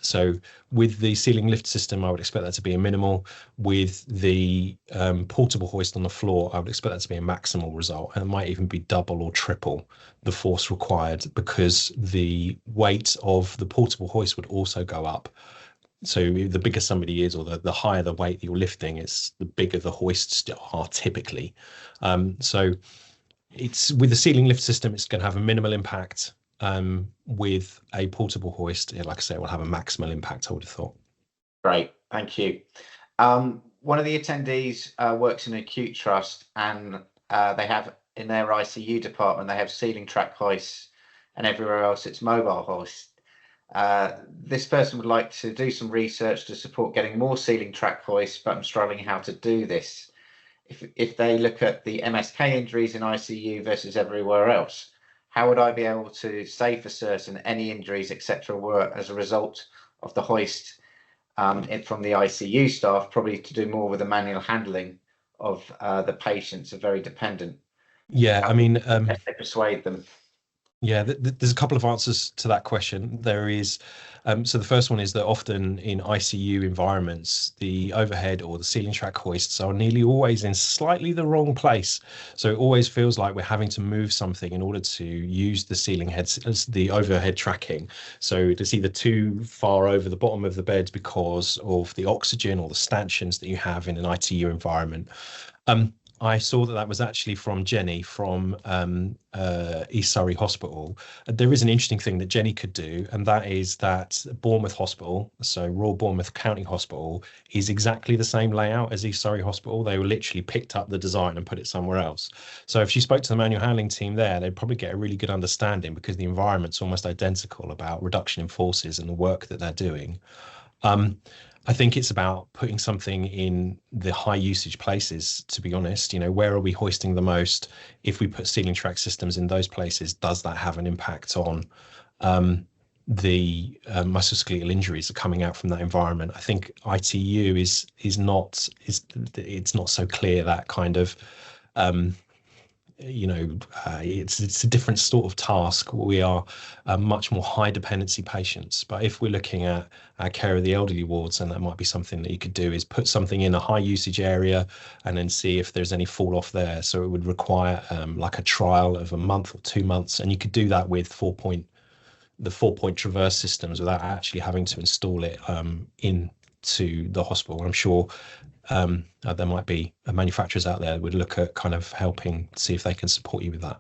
So with the ceiling lift system, I would expect that to be a minimal. With the portable hoist on the floor, I would expect that to be a maximal result, and it might even be double or triple the force required because the weight of the portable hoist would also go up. So the bigger somebody is, or the higher the weight that you're lifting, it's the bigger the hoists are typically. So it's with the ceiling lift system, it's going to have a minimal impact. With a portable hoist, like I say, it will have a maximal impact, I would have thought. Great, thank you. One of the attendees works in an acute trust, and they have in their ICU department, they have ceiling track hoists, and everywhere else it's mobile hoists. This person would like to do some research to support getting more ceiling track hoists, but I'm struggling how to do this. If they look at the MSK injuries in ICU versus everywhere else, how would I be able to say for certain any injuries, etc., were as a result of the hoist from the ICU staff, probably to do more with the manual handling of the patients are very dependent? Yeah, I mean, they persuade them. Yeah, there's a couple of answers to that question. There is, so the first one is that often in ICU environments, the overhead or the ceiling track hoists are nearly always in slightly the wrong place. So it always feels like we're having to move something in order to use the ceiling heads, the overhead tracking. So it's either too far over the bottom of the bed because of the oxygen or the stanchions that you have in an ITU environment. I saw that was actually from Jenny from East Surrey Hospital. There is an interesting thing that Jenny could do, and that is that Bournemouth Hospital, so Royal Bournemouth County Hospital, is exactly the same layout as East Surrey Hospital. They were literally picked up the design and put it somewhere else. So if she spoke to the manual handling team there, they'd probably get a really good understanding because the environment's almost identical about reduction in forces and the work that they're doing. I think it's about putting something in the high usage places, to be honest. Where are we hoisting the most? If we put ceiling track systems in those places, does that have an impact on the musculoskeletal injuries that are coming out from that environment? I think ITU it's not so clear, that kind of it's a different sort of task. We are much more high dependency patients. But if we're looking at our care of the elderly wards, and that might be something that you could do, is put something in a high usage area and then see if there's any fall off there. So it would require like a trial of a month or 2 months, and you could do that with the 4-point traverse systems without actually having to install it into the hospital. I'm sure there might be manufacturers out there that would look at kind of helping see if they can support you with that.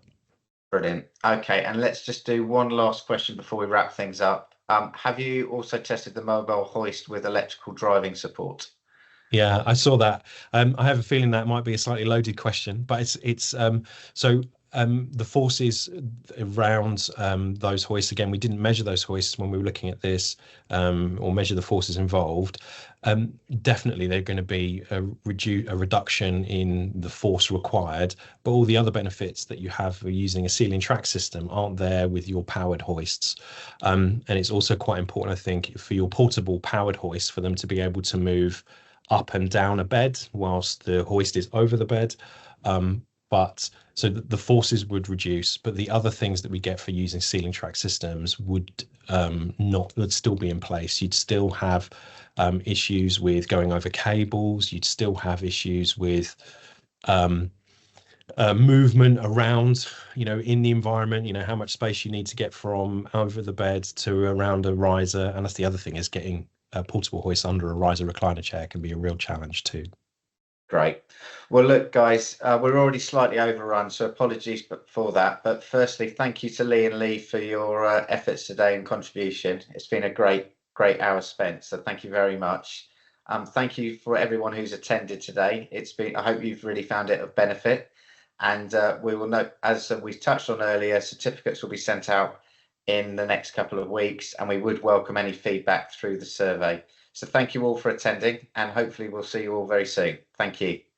Brilliant. Okay, and let's just do one last question before we wrap things up. Have you also tested the mobile hoist with electrical driving support? Yeah, I saw that. I have a feeling that might be a slightly loaded question, but it's so the forces around those hoists, again, we didn't measure those hoists when we were looking at this, or measure the forces involved. Definitely they're going to be a reduction in the force required, but all the other benefits that you have for using a ceiling track system aren't there with your powered hoists. And it's also quite important, I think, for your portable powered hoists, for them to be able to move up and down a bed whilst the hoist is over the bed. But so the forces would reduce, but the other things that we get for using ceiling track systems would still be in place. You'd still have issues with going over cables. You'd still have issues with movement around, in the environment, how much space you need to get from over the bed to around a riser. And that's the other thing, is getting a portable hoist under a riser recliner chair can be a real challenge too. Great. Well, look, guys, we're already slightly overrun, so apologies for that. But firstly, thank you to Lee and Lee for your efforts today and contribution. It's been a great hour spent, so thank you very much. Thank you for everyone who's attended today. I hope you've really found it of benefit. And we will note, as we touched on earlier, certificates will be sent out in the next couple of weeks, and we would welcome any feedback through the survey. So thank you all for attending, and hopefully we'll see you all very soon. Thank you.